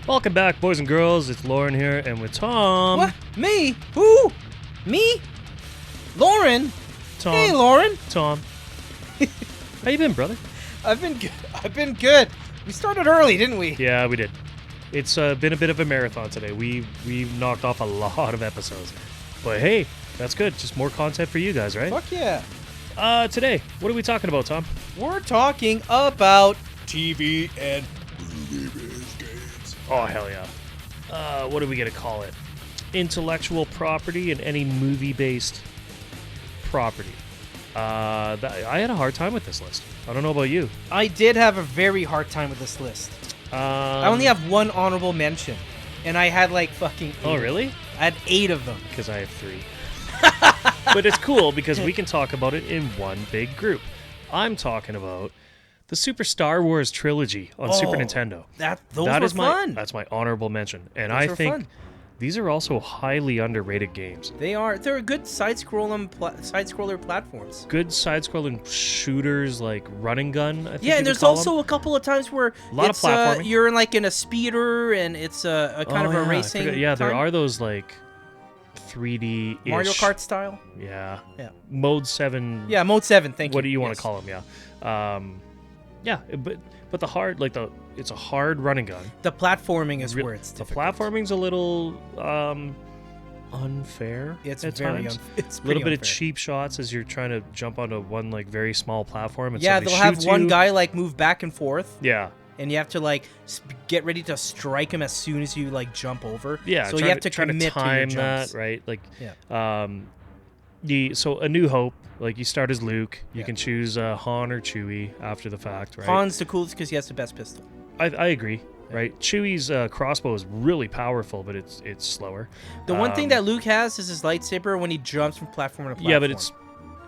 Welcome back, boys and girls. It's Lauren here, and with Tom. What? Me? Who? Me? Lauren? Tom. Hey, Lauren. Tom. How you been, brother? I've been good. We started early, didn't we? Yeah, we did. It's been a bit of a marathon today. We knocked off a lot of episodes. But hey, that's good. Just more content for you guys, right? Fuck yeah. Today, what are we talking about, Tom? We're talking about TV and movie games. Oh, hell yeah. What are we going to call it? Intellectual property and any movie-based property. I had a hard time with this list. I don't know about you. I did have a very hard time with this list. I only have one honorable mention, and I had like fucking 8. Oh, really? I had 8 of them. Because I have 3. But it's cool because we can talk about it in one big group. I'm talking about the Super Star Wars trilogy on Super Nintendo. Those were fun. That's my honorable mention. And Those I were think fun. these are also highly underrated games. They're good side-scroller platforms. Good side-scrolling shooters like Run and Gun, I think. Yeah, and there's also a couple of times where a lot of platforming. You're in a speeder and it's a kind of a racing. Yeah, there are those like 3D Mario Kart style. Yeah. Yeah. Mode 7. Yeah, Mode 7. Thank you. What do you want to call them? Yeah. Yeah, but the hard it's a hard run and gun. The platforming is where it's the difficult. platforming's a little unfair. It's at very times. It's a little bit unfair. of cheap shots as you're trying to jump onto one like very small platform. And yeah, somebody they'll have shoots one you. guy like move back and forth. Yeah. And you have to get ready to strike him as soon as you jump over. Yeah. So you have to try commit to time to your jumps. that, right? Like. Yeah. So A New Hope, like you start as Luke, you can choose Han or Chewie after the fact, right? Han's the coolest because he has the best pistol. I agree, right? Chewie's crossbow is really powerful, but it's slower. The one thing that Luke has is his lightsaber when he jumps from platform to platform. Yeah, but it's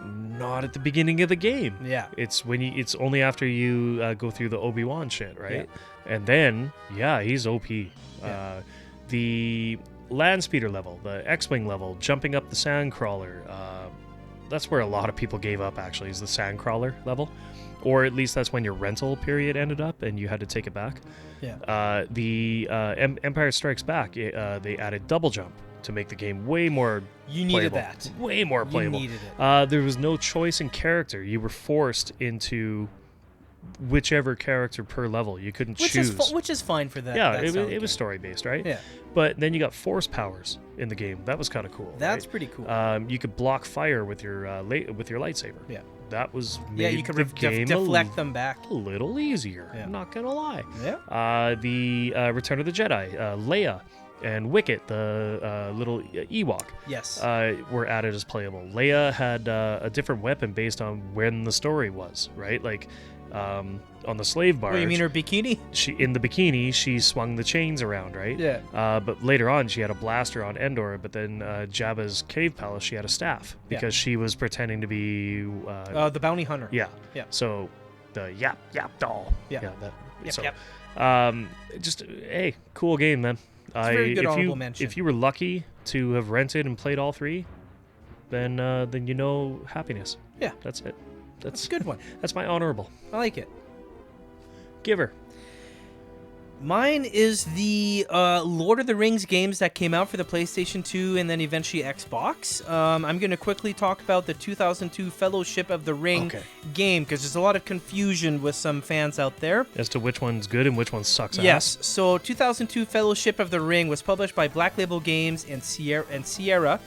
not at the beginning of the game. Yeah. It's it's only after you go through the Obi-Wan shit, right? Yeah. And then, yeah, he's OP. Yeah. The land speeder level, the X-Wing level, jumping up the sand crawler, that's where a lot of people gave up, actually, is the sand crawler level. Or at least that's when your rental period ended up and you had to take it back. Yeah. The Empire Strikes Back, they added double jump to make the game way more You needed playable. that. Way more playable. You needed it. There was no choice in character. You were forced into whichever character per level. You couldn't choose. Which is fine for that. Yeah, that style of it was game. story-based, right? Yeah. But then you got force powers in the game. That was kind of cool. That's right? pretty cool. You could block fire with your lightsaber. Yeah. That was Yeah, made you can the game deflect them back. a little easier. Yeah. I'm not gonna lie. Yeah. The Return of the Jedi, Leia and Wicket, the little Ewok, Yes. were added as playable. Leia had a different weapon based on when the story was, right? Like on the slave barge. What, you mean her bikini? In the bikini, she swung the chains around, right? Yeah. But later on, she had a blaster on Endor. But then Jabba's cave palace, she had a staff because she was pretending to be. The bounty hunter. Yeah. Yeah. So the yap doll. Yeah. Just hey, cool game, man. It's a very good honorable mention. If you were lucky to have rented and played all 3, then you know happiness. Yeah. That's it. That's a good one. That's my honorable. I like it. Giver. Mine is the Lord of the Rings games that came out for the PlayStation 2 and then eventually Xbox. I'm going to quickly talk about the 2002 Fellowship of the Ring game because there's a lot of confusion with some fans out there. As to which one's good and which one sucks ass. Yes, so 2002 Fellowship of the Ring was published by Black Label Games and Sierra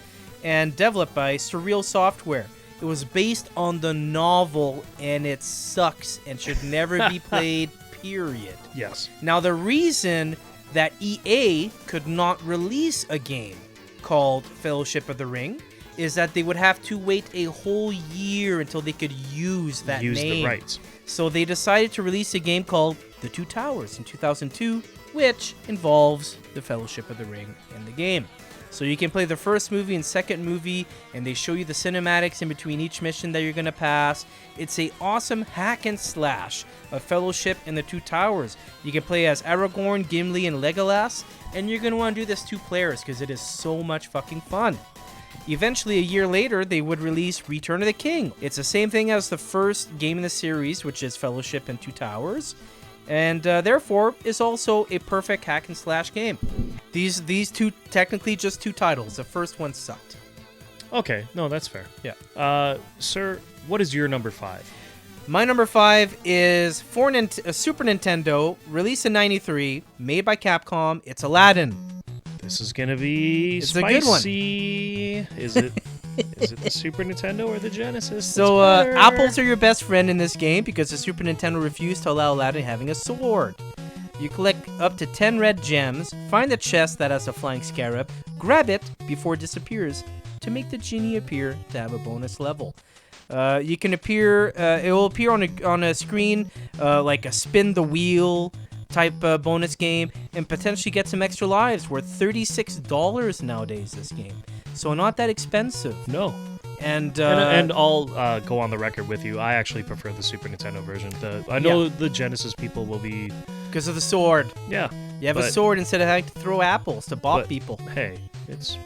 and developed by Surreal Software. It was based on the novel and it sucks and should never be played, period. Yes. Now, the reason that EA could not release a game called Fellowship of the Ring is that they would have to wait a whole year until they could use that name. Use the rights. So they decided to release a game called The Two Towers in 2002, which involves the Fellowship of the Ring in the game. So you can play the first movie and second movie, and they show you the cinematics in between each mission that you're going to pass. It's a awesome hack and slash of Fellowship and the Two Towers. You can play as Aragorn, Gimli, and Legolas, and you're going to want to do this 2 players because it is so much fucking fun. Eventually, a year later, they would release Return of the King. It's the same thing as the first game in the series, which is Fellowship and Two Towers. and therefore is also a perfect hack and slash game. These two, technically just two titles. The first one sucked. Okay, no, that's fair. Yeah. Sir, what is your number 5? My number 5 is for Super Nintendo, released in '93, made by Capcom. It's Aladdin. This is gonna be It's spicy. a good one. Is it? Is it the Super Nintendo or the Genesis? So That's better? apples are your best friend in this game because the Super Nintendo refused to allow Aladdin having a sword. You collect up to 10 red gems, find the chest that has a flying scarab, grab it before it disappears to make the genie appear to have a bonus level. You can appear. It will appear on a screen like a spin the wheel type bonus game, and potentially get some extra lives. Worth $36 nowadays. This game, so not that expensive. No. And I'll go on the record with you. I actually prefer the Super Nintendo version. I know the Genesis people will be because of the sword. Yeah. You have a sword instead of having to throw apples to bop people. Hey, it's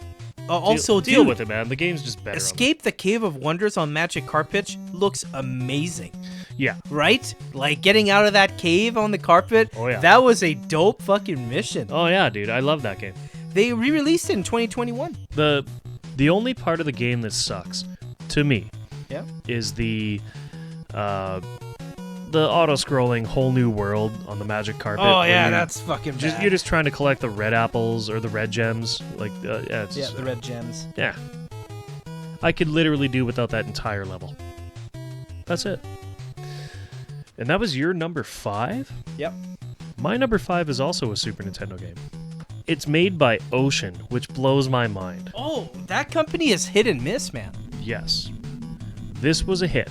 also deal with it, man. The game's just better. Escape the Cave of Wonders on Magic Carpet looks amazing. Yeah. Right? Like getting out of that cave on the carpet. Oh yeah. That was a dope fucking mission. Oh yeah, dude. I love that game. They re-released it in 2021. The only part of the game that sucks to me is the auto-scrolling whole new world on the Magic Carpet. Oh yeah, that's fucking bad. You're just trying to collect the red apples or the red gems, like the red gems. Yeah, I could literally do without that entire level. That's it. And that was your number 5? Yep. My number 5 is also a Super Nintendo game. It's made by Ocean, which blows my mind. Oh, that company is hit and miss, man. Yes. This was a hit.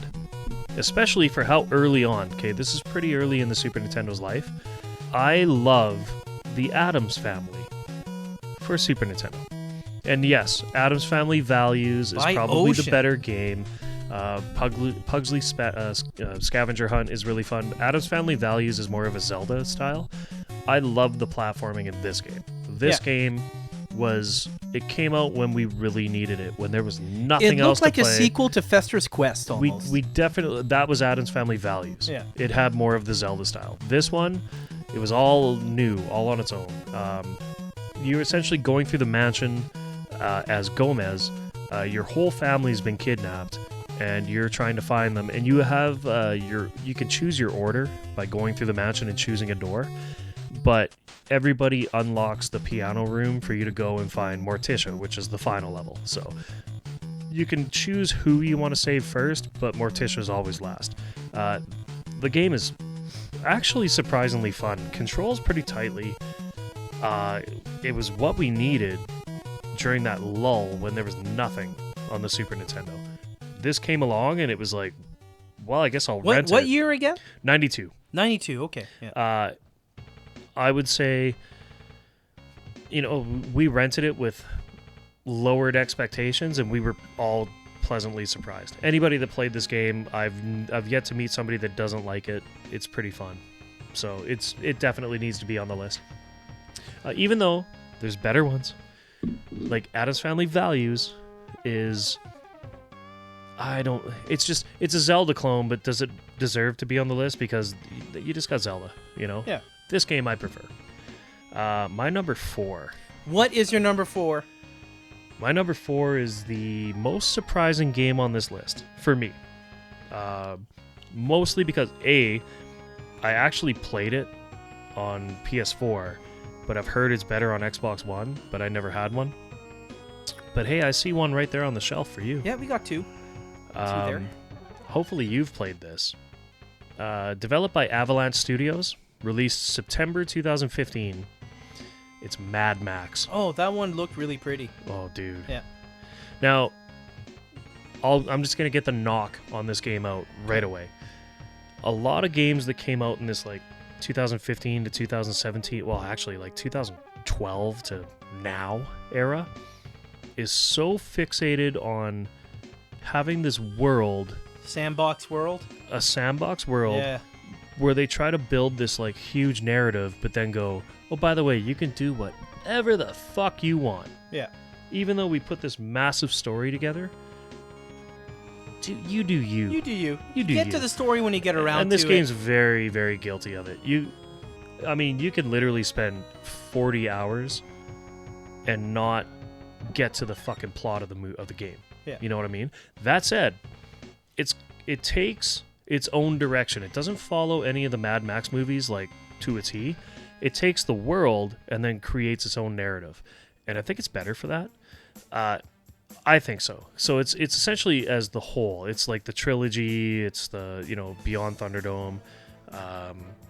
Especially for how early on. Okay, this is pretty early in the Super Nintendo's life. I love the Addams Family for Super Nintendo. And yes, Addams Family Values is probably the better game. Pugsley Scavenger Hunt is really fun. Addams Family Values is more of a Zelda style. I love the platforming in this game. This game it came out when we really needed it, when there was nothing else to play. It looked like a sequel to Fester's Quest almost. We definitely, that was Addams Family Values. Yeah. It had more of the Zelda style. This one, it was all new, all on its own. You're essentially going through the mansion as Gomez. Your whole family's been kidnapped, and you're trying to find them. And you have you can choose your order by going through the mansion and choosing a door. But everybody unlocks the piano room for you to go and find Morticia, which is the final level. So you can choose who you want to save first, but Morticia is always last. The game is actually surprisingly fun. Controls pretty tightly. It was what we needed during that lull when there was nothing on the Super Nintendo. This came along and it was like, well, I guess I'll rent it. What year again? 92. 92, okay. Yeah. I would say, we rented it with lowered expectations, and we were all pleasantly surprised. Anybody that played this game, I've yet to meet somebody that doesn't like it. It's pretty fun, so it definitely needs to be on the list. Even though there's better ones, like Addams Family Values is. It's a Zelda clone, but does it deserve to be on the list? Because you just got Zelda, Yeah. This game I prefer. My number 4. What is your number 4? My number 4 is the most surprising game on this list for me. Mostly because I actually played it on PS4, but I've heard it's better on Xbox One, but I never had one. But hey, I see one right there on the shelf for you. Yeah, we got two. Two there. Hopefully you've played this. Developed by Avalanche Studios, released September 2015. It's Mad Max. Oh, that one looked really pretty. Oh, dude. Yeah. Now, I'm just going to get the knock on this game out right away. A lot of games that came out in this, 2015 to 2017, well, actually, 2012 to now era, is so fixated on having this world. Sandbox world? A sandbox world. Yeah. Where they try to build this huge narrative, but then go, oh, by the way, you can do whatever the fuck you want. Yeah. Even though we put this massive story together, You do you. You do you. You do Get you. to the story when you get around to it. And this game's very, very guilty of it. You can literally spend 40 hours and not get to the fucking plot of the game. Yeah. You know what I mean? That said, it takes its own direction. It doesn't follow any of the Mad Max movies like to a T. It takes the world and then creates its own narrative. And I think it's better for that. I think so. So it's essentially as the whole. It's like the trilogy. It's the Beyond Thunderdome,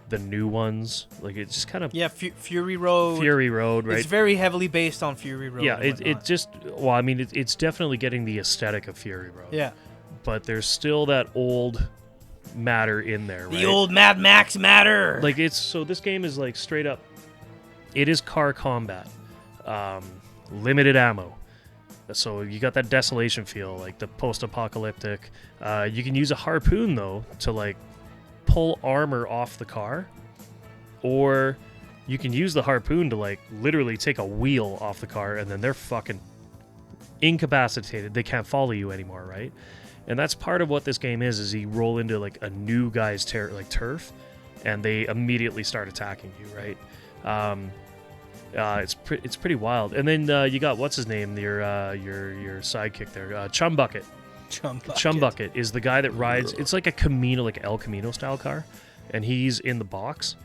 the new ones. Like it's just kind of Fury Road. Fury Road, right? It's very heavily based on Fury Road. Yeah, it's definitely getting the aesthetic of Fury Road. Yeah, but there's still that old matter in there. The right? old Mad Max matter. Like this game is like straight up. It is car combat, limited ammo. So you got that desolation feel, like the post-apocalyptic. You can use a harpoon though to like pull armor off the car, or you can use the harpoon to like literally take a wheel off the car, and then they're fucking incapacitated. They can't follow you anymore, right? And that's part of what this game is you roll into like a new guy's turf, and they immediately start attacking you, right? It's pretty wild. And then you got what's his name, your sidekick there, Chum Bucket. Chum Bucket is the guy that rides. It's like a Camino, like El Camino style car, and he's in the box.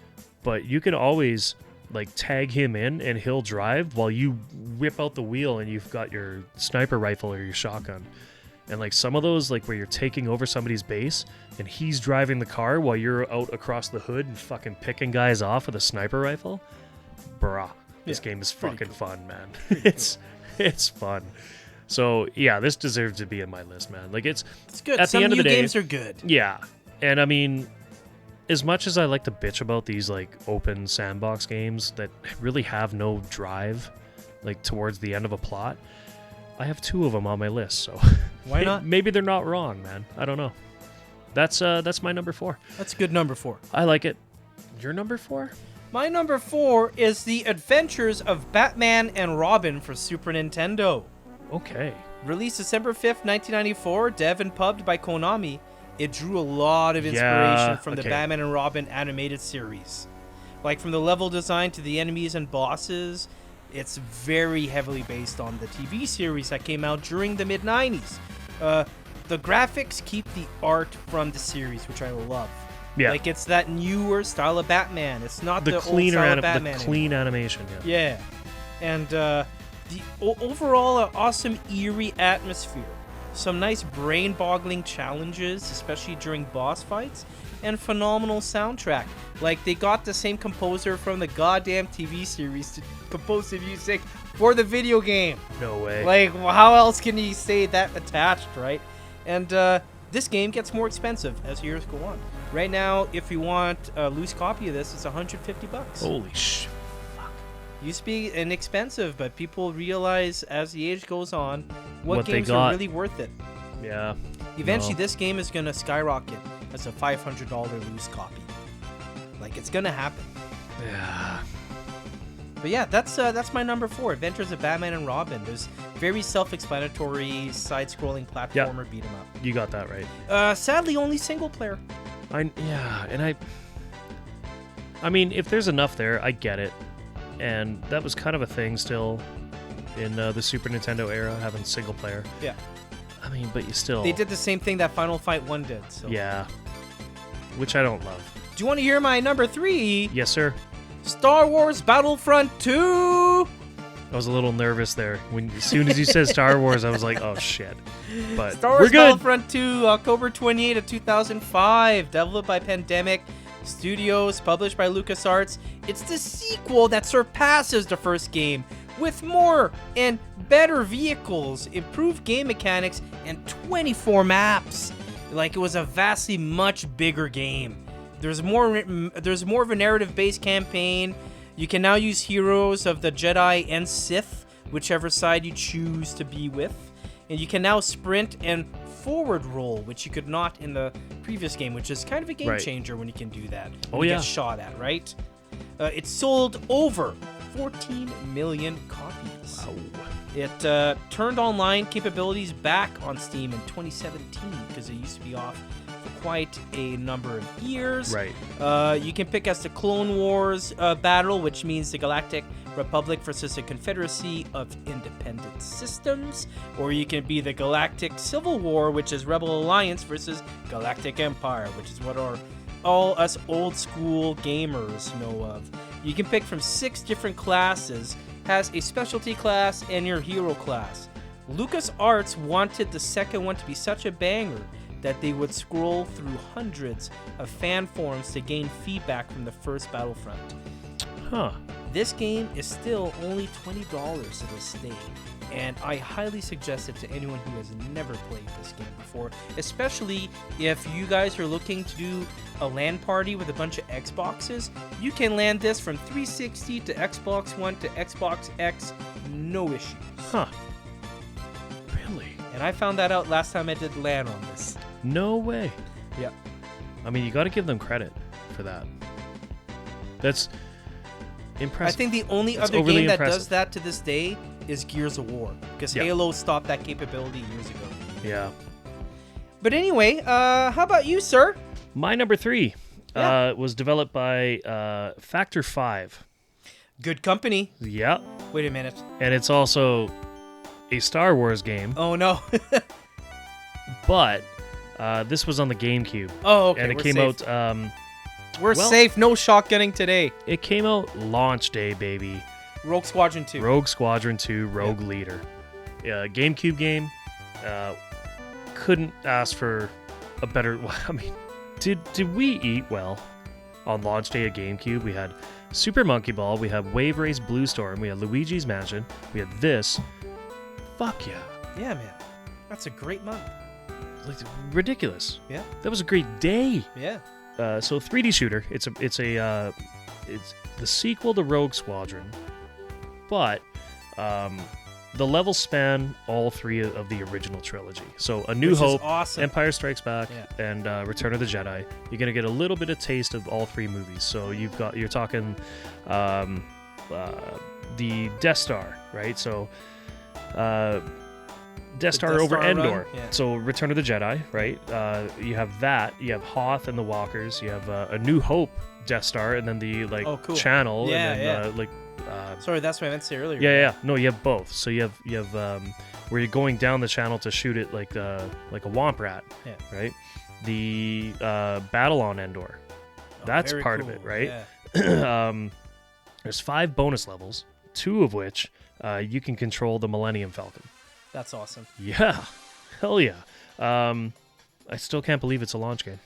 But you can always like tag him in, and he'll drive while you whip out the wheel, and you've got your sniper rifle or your shotgun. And like some of those, like where you're taking over somebody's base, and he's driving the car while you're out across the hood and fucking picking guys off with a sniper rifle. Bruh. This game is fucking fun, man. It's fun. So yeah, this deserves to be in my list, man. Like it's good. At Some the end of new the day, games are good. Yeah, and I mean, as much as I like to bitch about these like open sandbox games that really have no drive, like towards the end of a plot, I have 2 of them on my list. So why not? Maybe they're not wrong, man. I don't know. That's my number 4. That's a good number 4. I like it. Your number 4? My number 4 is The Adventures of Batman and Robin for Super Nintendo. Okay. Released December 5th, 1994, dev and pubbed by Konami, it drew a lot of inspiration from the Batman and Robin animated series. Like from the level design to the enemies and bosses, it's very heavily based on the TV series that came out during the mid-90s. The graphics keep the art from the series, which I love. Yeah. Like it's that newer style of Batman. It's not the cleaner old style of Batman. The clean animation. Yeah. And the overall awesome eerie atmosphere. Some nice brain-boggling challenges, especially during boss fights, and phenomenal soundtrack. Like they got the same composer from the goddamn TV series to compose the music for the video game. No way. Like how else can you say that attached, right? And this game gets more expensive as years go on. Right now, if you want a loose copy of this, it's $150. Holy shit. Used to be inexpensive, but people realize as the age goes on what they games are really worth it. Yeah. Eventually, this game is going to skyrocket as a $500 loose copy. Like, it's going to happen. Yeah. But yeah, that's my number 4, Adventures of Batman and Robin. There's very self-explanatory, side-scrolling platformer beat 'em up. You got that right. Sadly, only single player. I mean, if there's enough there, I get it. And that was kind of a thing still in the Super Nintendo era, having single player. Yeah. I mean, but you still... They did the same thing that Final Fight 1 did. So. Yeah. Which I don't love. Do you want to hear my number 3? Yes, sir. Star Wars Battlefront 2! I was a little nervous there. As soon as you said Star Wars, I was like, oh, shit. But Star Wars we're good. Battlefront 2, October 28 of 2005. Developed by Pandemic Studios, published by LucasArts. It's the sequel that surpasses the first game, with more and better vehicles, improved game mechanics, and 24 maps. Like, it was a vastly much bigger game. There's more of a narrative-based campaign. You can now use heroes of the Jedi and Sith, whichever side you choose to be with. And you can now sprint and forward roll, which you could not in the previous game, which is kind of a game changer when you can do that. When you get shot at, right? It sold over 14 million copies. Wow. It turned online capabilities back on Steam in 2017, because it used to be off for quite a number of years. Right. You can pick as the Clone Wars battle, which means the Galactic Republic versus the Confederacy of Independent Systems, or you can be the Galactic Civil War, which is Rebel Alliance versus Galactic Empire, which is what all us old school gamers know of. You can pick from 6 different classes, has a specialty class and your hero class. LucasArts wanted the second one to be such a banger that they would scroll through hundreds of fan forums to gain feedback from the first Battlefront. Huh. This game is still only $20 to this day, and I highly suggest it to anyone who has never played this game before, especially if you guys are looking to do a LAN party with a bunch of Xboxes. You can land this from 360 to Xbox One to Xbox X, no issues. Huh. Really? And I found that out last time I did LAN on this. No way. Yep. I mean, you got to give them credit for that. That's impressive. I think the only That's other overly game that impressive. does that to this day is Gears of War, because Yep. Halo stopped that capability years ago. Yeah. But anyway, how about you, sir? My number 3 Yeah. was developed by Factor 5. Good company. Yeah. Wait a minute. And it's also a Star Wars game, Oh no. but this was on the GameCube. Oh, okay. And it we're came safe. out We're well- safe. No shotgunning today. it came out launch day, baby. Rogue Squadron 2. Rogue Squadron 2 Rogue Leader. GameCube game. Couldn't ask for a better. I mean, did we eat well on launch day at GameCube? We had Super Monkey Ball, we had Wave Race Blue Storm, we had Luigi's Mansion, we had this. Fuck yeah. Yeah, man. That's a great month. Like, ridiculous. Yeah. That was a great day. Yeah. So 3D shooter. It's the sequel to Rogue Squadron, but the levels span all 3 of the original trilogy. So A New Which Hope, is awesome. Empire Strikes Back, Yeah. and Return of the Jedi. You're gonna get a little bit of taste of all 3 movies. So you're talking the Death Star, right? So Death Star Death over Star Endor. run? Yeah. So Return of the Jedi, right? You have that. You have Hoth and the Walkers. You have A New Hope Death Star, and then the Oh, cool. channel, Yeah, and then Sorry, that's what I meant to say earlier. yeah. No, you have both. So you have where you're going down the channel to shoot it like a Womp Rat, Yeah. right? The battle on Endor, that's very part of cool. it, right? Yeah. There's 5 bonus levels, 2 of which you can control the Millennium Falcon. That's awesome. Yeah, hell yeah. I still can't believe it's a launch game.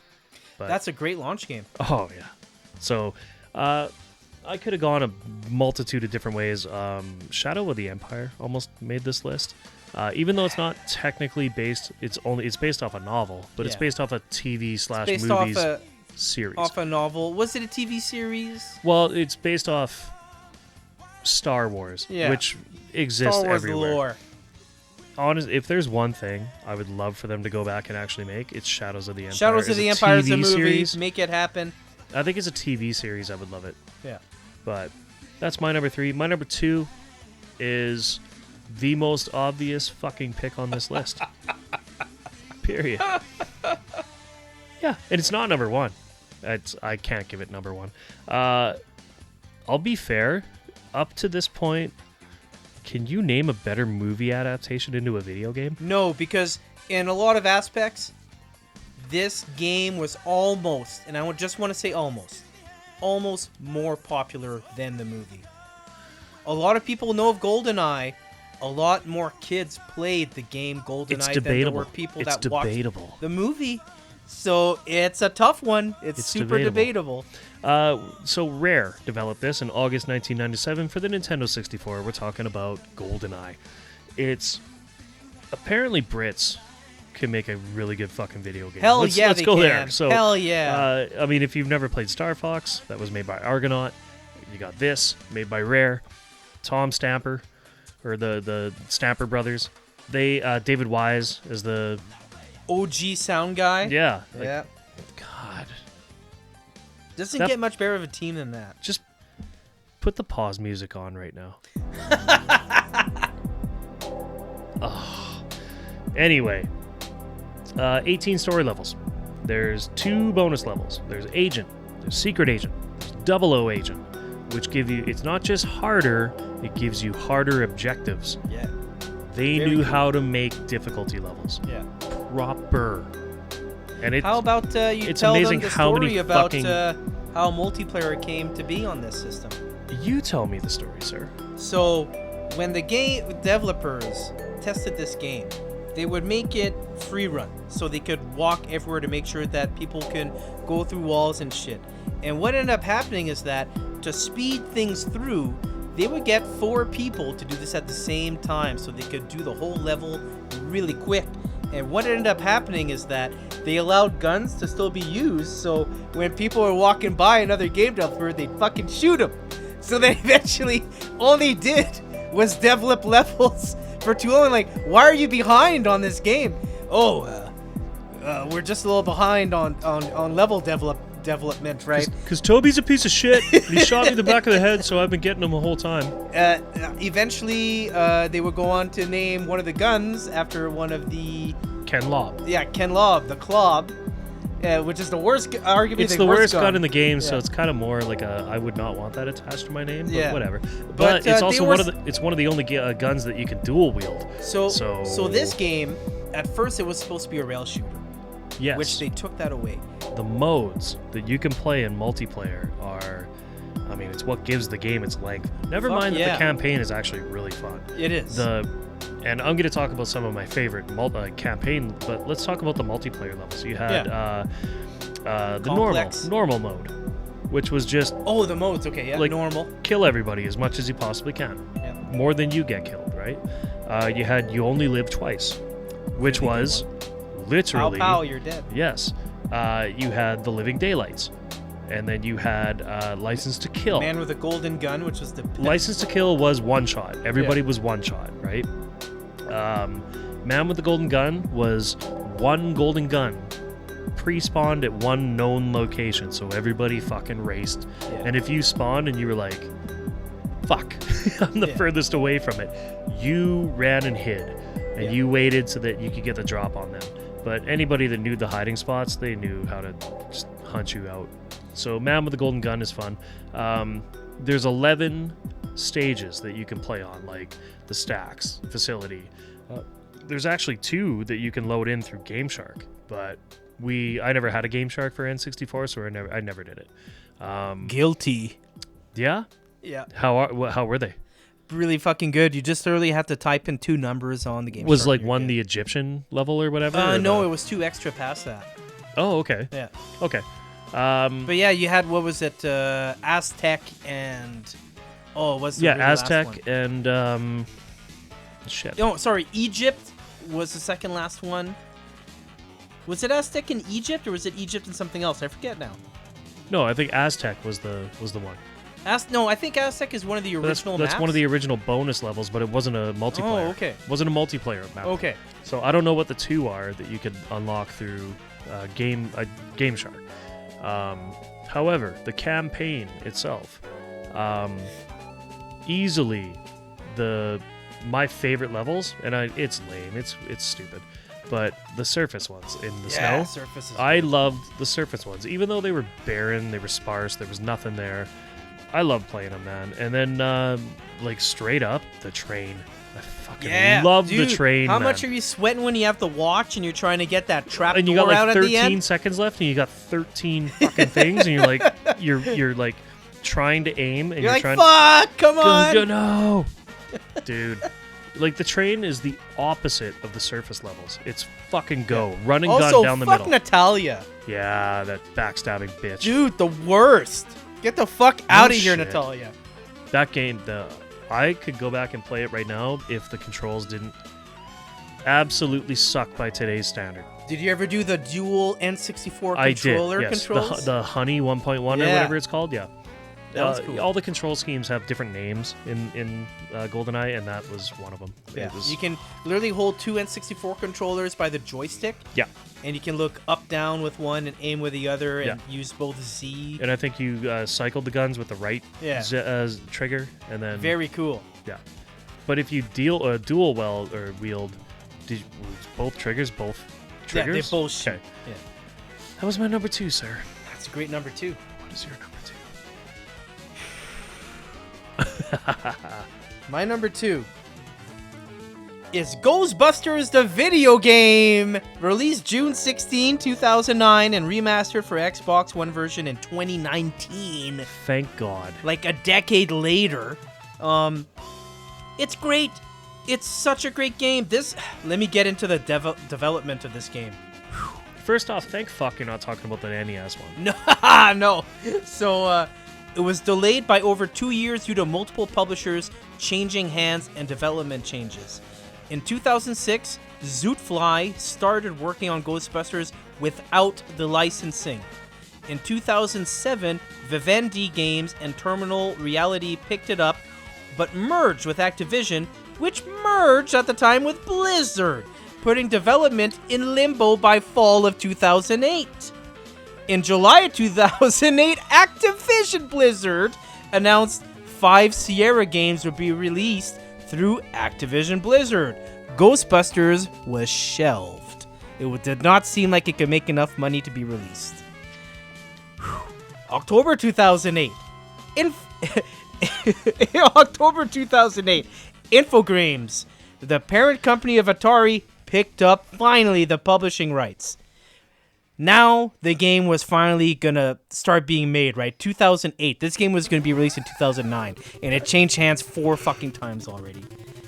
But That's a great launch game. oh yeah. So I could have gone a multitude of different ways. Shadow of the Empire almost made this list. Even though it's not technically based, it's based off a novel, but it's Yeah. based off a TV / Based movies off series. a novel. Was it a TV series? Well, it's based off Star Wars, Yeah. which exists Star Wars everywhere. lore. Honest, if there's one thing I would love for them to go back and actually make, it's Shadows of the Empire. Shadows of as the Empire is a TV movie. series. Make it happen. I think it's a TV series. I would love it. Yeah. But that's my number 3. My number 2 is the most obvious fucking pick on this list. Period. Yeah, and it's not number 1. I can't give it number 1. I'll be fair. Up to this point, can you name a better movie adaptation into a video game? No, because in a lot of aspects, this game was almost, and I just want to say almost more popular than the movie. A lot of people know of GoldenEye. A lot more kids played the game GoldenEye It's than there debatable. were people It's that debatable. watched the movie. So it's a tough one. It's super debatable. So Rare developed this in August 1997 for the Nintendo 64. We're talking about GoldenEye. It's apparently Brits can make a really good fucking video game. Hell let's, yeah, let's they go can. there. So, Hell yeah. I mean, if you've never played Star Fox, that was made by Argonaut. You got this made by Rare. Tom Stamper, or the Stamper brothers. They David Wise is the OG sound guy. yeah. Yeah. God, Doesn't That- get much better of a team than that. just put the pause music on right now. Oh. Anyway, 18 story levels. There's 2 bonus levels. There's Agent, there's Secret Agent, there's Double O Agent, which give you, it's not just harder, it gives you harder objectives. Yeah. They Very knew cool. how to make difficulty levels. Yeah. Proper. And it's, How about you it's tell amazing them the how story many about fucking- how multiplayer came to be on this system? you tell me the story, sir. So, when the game developers tested this game, they would make it free run, so they could walk everywhere to make sure that people can go through walls and shit. And what ended up happening is that to speed things through, they would get 4 people to do this at the same time, so they could do the whole level really quick. And what ended up happening is that they allowed guns to still be used, so when people were walking by another game developer, they'd fucking shoot them. So they eventually, all they did was develop levels for too long. Like, why are you behind on this game? We're just a little behind on level development, right? Because Toby's a piece of shit. He shot me in the back of the head, so I've been getting him the whole time. Eventually, they would go on to name one of the guns after one of the... Ken Lobb. Yeah, Ken Lobb, the Clob, which is the worst, arguably It's the worst gun in the game, so it's kind of more like a I would not want that attached to my name, but whatever. But it's also one of the only guns that you can dual wield. So this game, at first it was supposed to be a rail shooter. Yes. Which they took that away. The modes that you can play in multiplayer are, I mean, it's what gives the game its length. Never mind that the campaign is actually really fun. It is. And I'm going to talk about some of my favorite campaign, but let's talk about the multiplayer levels. You had the normal mode, which was just... Oh, the modes, okay, yeah, like, normal. Kill everybody as much as you possibly can. Yeah. More than you get killed, right? You had You Only Live Twice, which was literally... Pow, pow, you're dead. Yes. You had The Living Daylights. And then you had License to Kill. Man with a Golden Gun, which was the... License to Kill was one shot. Everybody was one shot, right? Man with the Golden Gun was one golden gun pre-spawned at one known location, so everybody fucking raced. Yeah. And if you spawned and you were like, fuck, I'm the furthest away from it, you ran and hid, and you waited so that you could get the drop on them. But anybody that knew the hiding spots, they knew how to just hunt you out. So Man with the Golden Gun is fun. There's 11 stages that you can play on, like the Stacks facility. There's actually 2 that you can load in through Game Shark, but I never had a Game Shark for N64, so I never did it. Guilty. Yeah? Yeah. How were they? Really fucking good. You just literally have to type in 2 numbers on the Game Shark. Was like one the Egyptian level or whatever? No, it was 2 extra past that. Oh, okay. Yeah. Okay. But yeah, you had, what was it, Aztec and... Oh, what's the Aztec last one? And shit. No, sorry, Egypt was the second last one. Was it Aztec in Egypt, or was it Egypt and something else? I forget now. No, I think Aztec was the one. No, I think Aztec is one of the original maps. That's one of the original bonus levels, but it wasn't a multiplayer. Oh, okay. It wasn't a multiplayer map. Okay. So I don't know what the 2 are that you could unlock through Game Shark. However, the campaign itself, easily my favorite levels, and it's lame, it's stupid, but the surface ones in the snow. Surface is I good. loved the surface ones, even though they were barren, they were sparse, there was nothing there. I loved playing them, man. And then, like straight up, the train. I fucking love the train. How much are you sweating when you have to watch and you're trying to get that trap and you door got out like at the 13 end? seconds left, and you got 13 fucking things, and you're like, you're like trying to aim, and You're like, trying. Fuck! Come on! No, dude. Like the train is the opposite of the surface levels. It's fucking go, run and gun down the middle. Also, fuck Natalia. Yeah, that backstabbing bitch. Dude, the worst. Get the fuck out of here, shit. Natalia. That game, I could go back and play it right now if the controls didn't absolutely suck by today's standard. Did you ever do the dual N64 I controller did, yes. controls? The Honey 1.1 or whatever it's called, yeah. That was cool. All the control schemes have different names in GoldenEye, and that was one of them. Yeah. You can literally hold 2 N64 controllers by the joystick. Yeah. And you can look up, down with one and aim with the other and use both Z. And I think you cycled the guns with the right trigger, and then... Very cool. Yeah. But if you dual wield, both triggers both triggers? Yeah, they both shoot. Okay. Yeah. That was my number 2, sir. That's a great number 2. What is your number 2? My number 2 is Ghostbusters the video game, released June 16, 2009, and remastered for Xbox One version in 2019. Thank God. Like a decade later. It's great. It's such a great game. Let me get into the development of this game. First off, thank fuck you're not talking about the NES one. No, no. So, it was delayed by over 2 years due to multiple publishers changing hands and development changes. In 2006, Zootfly started working on Ghostbusters without the licensing. In 2007, Vivendi Games and Terminal Reality picked it up, but merged with Activision, which merged at the time with Blizzard, putting development in limbo by fall of 2008. In July of 2008, Activision Blizzard announced 5 Sierra games would be released through Activision Blizzard. Ghostbusters was shelved. It did not seem like it could make enough money to be released. October 2008. October 2008, Infogrames, the parent company of Atari, picked up finally the publishing rights. Now the game was finally gonna start being made, right? 2008. This game was gonna be released in 2009, and it changed hands 4 fucking times already.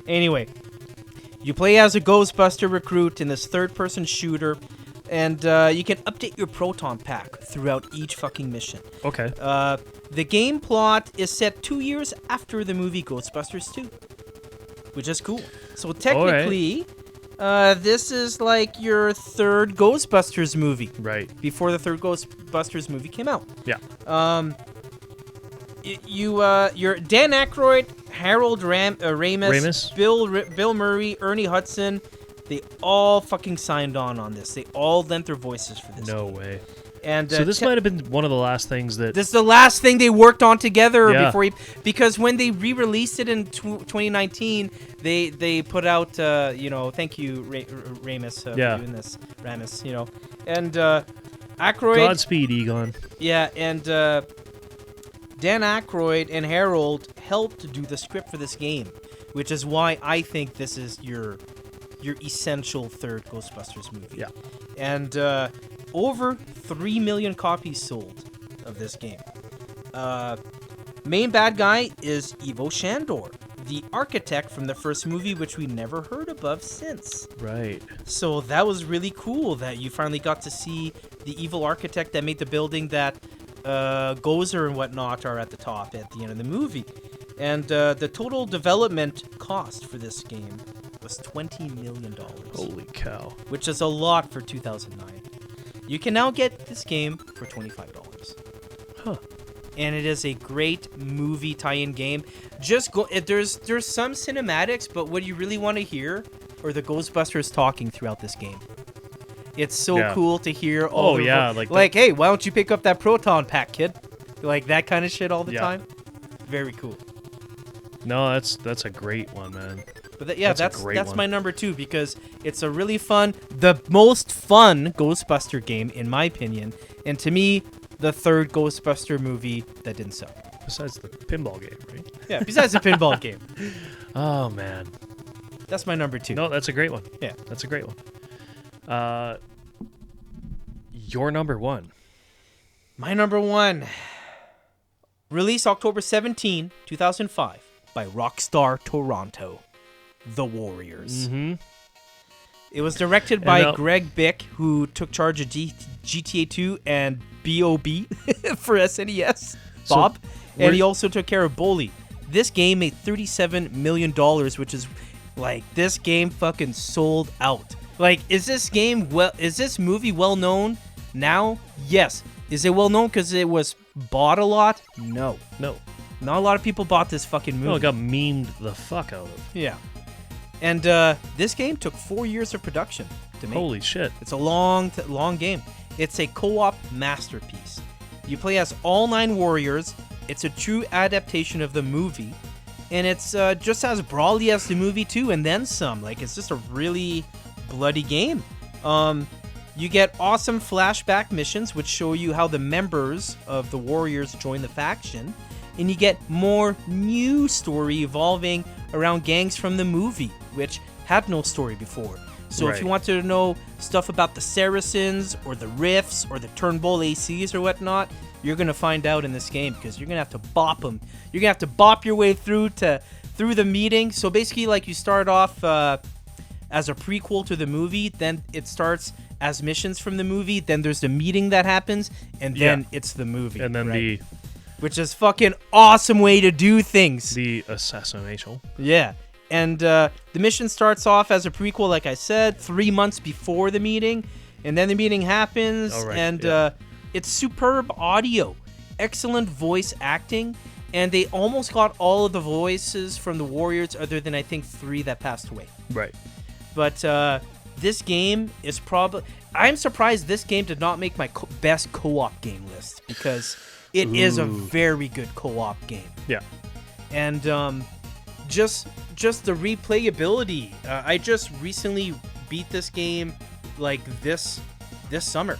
Anyway, you play as a Ghostbuster recruit in this third-person shooter, and you can update your proton pack throughout each fucking mission. Okay. The game plot is set 2 years after the movie Ghostbusters 2, which is cool. So technically, this is like your third Ghostbusters movie. Right. Before the third Ghostbusters movie came out. Yeah. You're Dan Aykroyd, Harold Ramis, Bill Murray, Ernie Hudson. They all fucking signed on this. They all lent their voices for this. No game. way. And so this might have been one of the last things that... This is the last thing they worked on together Yeah. because when they re-released it in 2019, they put out, thank you, Ramis, for doing this, Ramis, and Aykroyd... Godspeed, Egon. Yeah, and Dan Aykroyd and Harold helped do the script for this game, which is why I think this is your essential third Ghostbusters movie. Yeah. And over 3 million copies sold of this game. Main bad guy is Ivo Shandor, the architect from the first movie, which we never heard above since. Right. So that was really cool that you finally got to see the evil architect that made the building that Gozer and whatnot are at the top at the end of the movie. And the total development cost for this game was $20 million. Holy cow. Which is a lot for 2009. You can now get this game for $25. Huh. And it is a great movie tie-in game. Just go. There's some cinematics, but what you really want to hear are the Ghostbusters talking throughout this game. It's so cool to hear all like, hey, why don't you pick up that proton pack, kid? Like that kind of shit all the time. Very cool. No, that's a great one, man. But that's my number 2 because it's a really the most fun Ghostbuster game in my opinion, and to me, the third Ghostbuster movie that didn't suck. Besides the pinball game, right? Yeah, besides the pinball game. Oh man, that's my number 2. No, that's a great one. Yeah, that's a great one. Your number 1. My number 1. Released October 17, 2005 by Rockstar Toronto. The Warriors. Mm-hmm. It was directed by Greg Bick, who took charge of GTA 2 and B.O.B. for SNES, Bob, and he also took care of Bully. This game made $37 million, which is like, this game fucking sold out. Like, is this movie well known now? Yes. Is it well known because it was bought a lot? No. Not a lot of people bought this fucking movie. No, it got memed the fuck out of. Yeah. And this game took 4 years of production to make. Holy shit. It's a long game. It's a co-op masterpiece. You play as all 9 warriors. It's a true adaptation of the movie. And it's just as brawly as the movie too, and then some. Like, it's just a really bloody game. You get awesome flashback missions, which show you how the members of the Warriors join the faction. And you get more new story evolving around gangs from the movie, which had no story before. So if you wanted to know stuff about the Saracens, or the Rifts, or the Turnbull ACs or whatnot, you're going to find out in this game, because you're going to have to bop them. You're going to have to bop your way through the meeting. So basically, like, you start off as a prequel to the movie, then it starts as missions from the movie, then there's the meeting that happens, and then it's the movie. And then which is fucking awesome way to do things. The assassination. Yeah. And the mission starts off as a prequel, like I said, 3 months before the meeting, and then the meeting happens, it's superb audio, excellent voice acting, and they almost got all of the voices from the Warriors, other than I think 3 that passed away. Right. But this game is probably... I'm surprised this game did not make my best co-op game list, because it is a very good co-op game. Yeah. And just the replayability. I just recently beat this game like this summer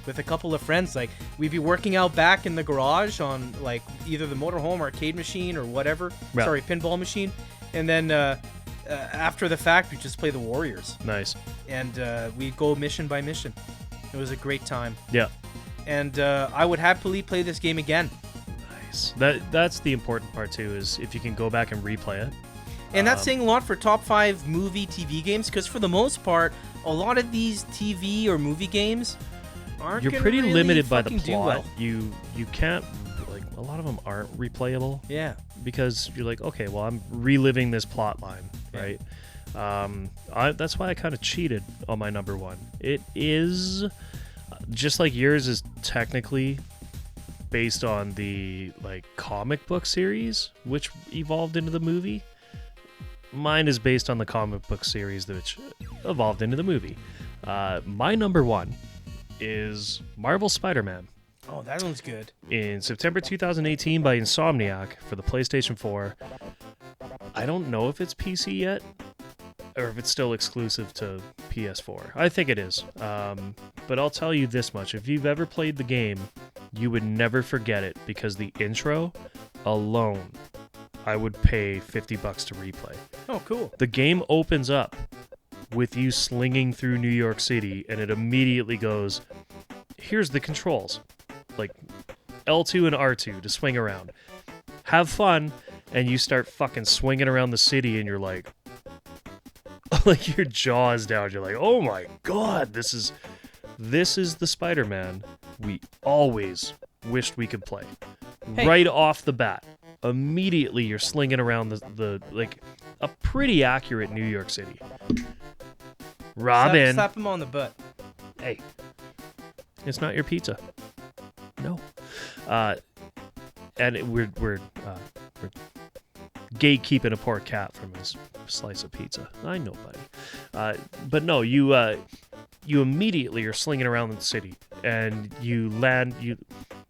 with a couple of friends. Like, we'd be working out back in the garage on like either the motorhome arcade machine or whatever. Yeah. Sorry, pinball machine. And then after the fact, we just play the Warriors. Nice. And we'd go mission by mission. It was a great time. Yeah. And I would happily play this game again. Nice. That's the important part too, is if you can go back and replay it. And that's saying a lot for top 5 movie TV games, because for the most part, a lot of these TV or movie games aren't. You're pretty really limited by the fucking do plot. well. You can't, like, a lot of them aren't replayable. Yeah. Because you're like, okay, well, I'm reliving this plot line, right? That's why I kind of cheated on my number 1. It is just like yours is technically based on the like comic book series, which evolved into the movie. Mine is based on the comic book series, which evolved into the movie. My number 1 is Marvel Spider-Man. Oh, that one's good. In September 2018 by Insomniac for the PlayStation 4. I don't know if it's PC yet, or if it's still exclusive to PS4. I think it is. But I'll tell you this much. If you've ever played the game, you would never forget it, because the intro alone, I would pay $50 to replay. Oh, cool. The game opens up with you slinging through New York City, and it immediately goes, here's the controls. Like L2 and R2 to swing around. Have fun, and you start fucking swinging around the city, and you're like, like your jaw is down. You're like, oh my god, this is the Spider-Man we always wished we could play. Hey. Right off the bat. Immediately you're slinging around the like a pretty accurate New York City. Robin, slap him on the butt. Hey, it's not your pizza. No. And we're gatekeeping a poor cat from his slice of pizza. I know, buddy. But no, you immediately are slinging around the city, and you land.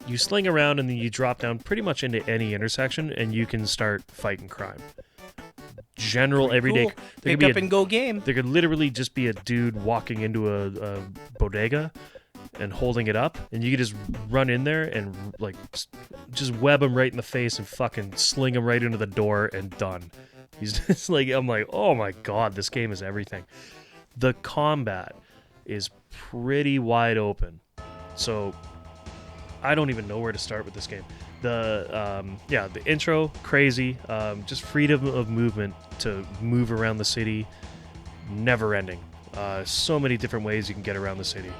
You sling around, and then you drop down pretty much into any intersection, and you can start fighting crime. General everyday. Cool. Pick up and go game. There could literally just be a dude walking into a bodega and holding it up, and you could just run in there and like just web him right in the face and fucking sling him right into the door, and done. He's just like, I'm like, oh my god, this game is everything. The combat is pretty wide open, so I don't even know where to start with this game. The intro, crazy, just freedom of movement to move around the city, never ending. So many different ways you can get around the city.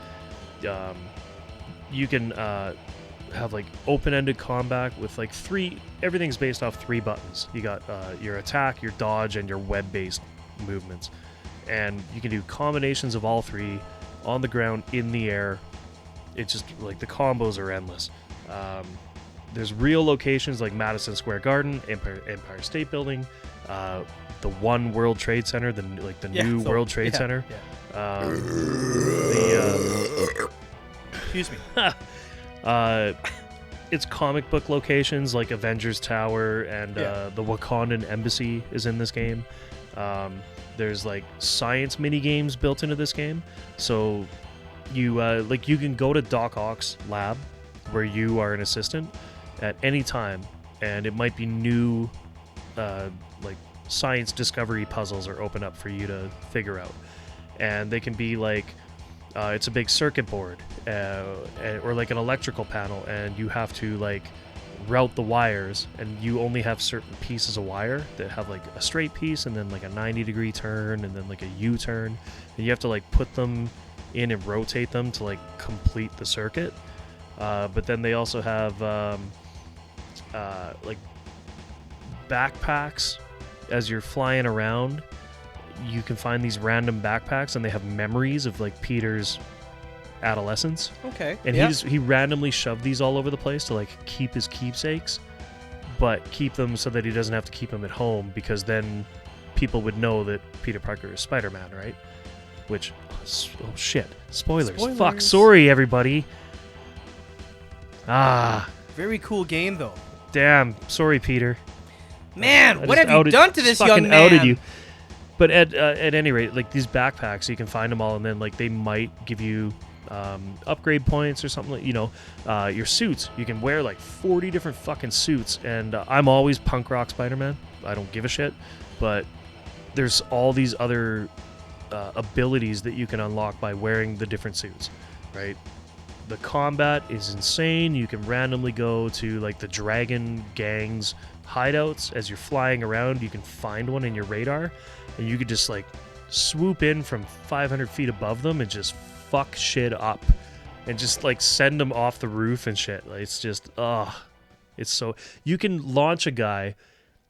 You can have like open-ended combat with like everything's based off 3 buttons. You got your attack, your dodge, and your web-based movements, and you can do combinations of all 3 on the ground, in the air. It's just like the combos are endless. There's real locations like Madison Square Garden, Empire State Building, the One World Trade Center, the new World Trade Center. Yeah. Excuse me. It's comic book locations like Avengers Tower, and the Wakandan Embassy is in this game. There's like science mini games built into this game, so you like you can go to Doc Ock's lab where you are an assistant at any time, and it might be new like science discovery puzzles are open up for you to figure out, and they can be like it's a big circuit board or like an electrical panel, and you have to like route the wires, and you only have certain pieces of wire that have like a straight piece and then like a 90-degree turn and then like a U-turn, and you have to like put them in and rotate them to like complete the circuit. But then they also have like backpacks. As you're flying around, you can find these random backpacks, and they have memories of like Peter's adolescence. Okay. And he randomly shoved these all over the place to like keep his keepsakes, but keep them so that he doesn't have to keep them at home, because then people would know that Peter Parker is Spider-Man, right? Which, oh shit, spoilers. Fuck, sorry everybody. Very cool game though. Damn, sorry Peter. Man, what have you done to this young man? Outed you. But at any rate, like these backpacks, you can find them all, and then like they might give you upgrade points or something. Like, you know, your suits. You can wear like 40 different fucking suits, and I'm always punk rock Spider-Man. I don't give a shit. But there's all these other abilities that you can unlock by wearing the different suits, right? The combat is insane. You can randomly go to like the Dragon Gang's hideouts as you're flying around. You can find one in your radar, and you could just like swoop in from 500 feet above them and just fuck shit up and just like send them off the roof and shit. Like, it's just it's so you can launch a guy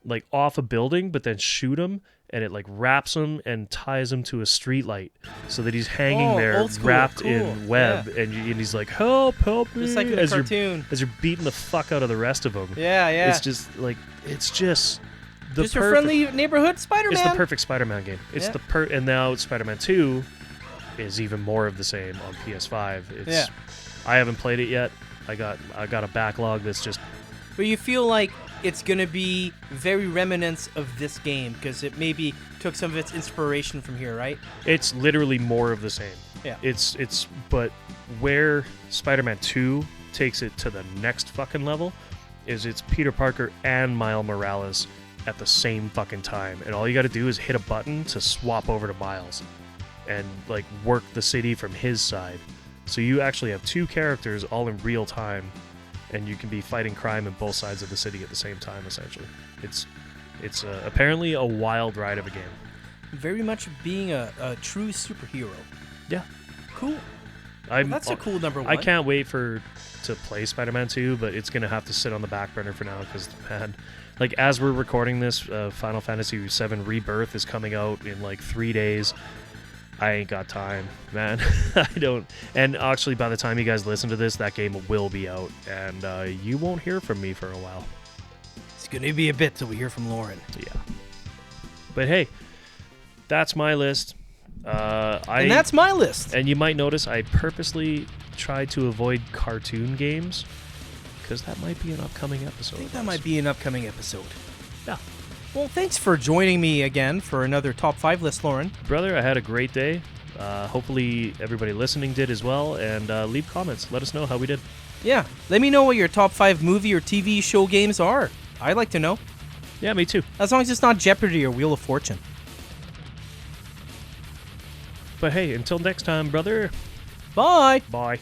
like off a building, but then shoot him, and it like wraps him and ties him to a street light so that he's hanging there wrapped in web, and he's like, help me, just like in a cartoon, as you're beating the fuck out of the rest of them. Yeah. It's just like the just your friendly neighborhood Spider-Man. It's the perfect Spider-Man game. It's and now Spider-Man 2 is even more of the same on PS5. I haven't played it yet. I got a backlog that's just. But you feel like it's going to be very remnants of this game, because it maybe took some of its inspiration from here, right? It's literally more of the same. Yeah. But where Spider-Man 2 takes it to the next fucking level is it's Peter Parker and Miles Morales at the same fucking time, and all you got to do is hit a button to swap over to Miles and like work the city from his side. So you actually have two characters all in real time, and you can be fighting crime in both sides of the city at the same time, essentially. It's apparently a wild ride of a game. Very much being a true superhero. Yeah. Cool. That's a cool number one. I can't wait to play Spider-Man 2, but it's going to have to sit on the back burner for now, because, man, like, as we're recording this, Final Fantasy VII Rebirth is coming out in, like, 3 days. I ain't got time, man. I don't. And actually, by the time you guys listen to this, that game will be out, and you won't hear from me for a while. It's going to be a bit till we hear from Lauren. Yeah. But hey, that's my list. And that's my list. And you might notice I purposely tried to avoid cartoon games, because that might be an upcoming episode. I think that might be an upcoming episode. Yeah. Well, thanks for joining me again for another Top 5 list, Lauren. Brother, I had a great day. Hopefully everybody listening did as well, and leave comments. Let us know how we did. Yeah, let me know what your top 5 movie or TV show games are. I'd like to know. Yeah, me too. As long as it's not Jeopardy or Wheel of Fortune. But hey, until next time, brother. Bye. Bye.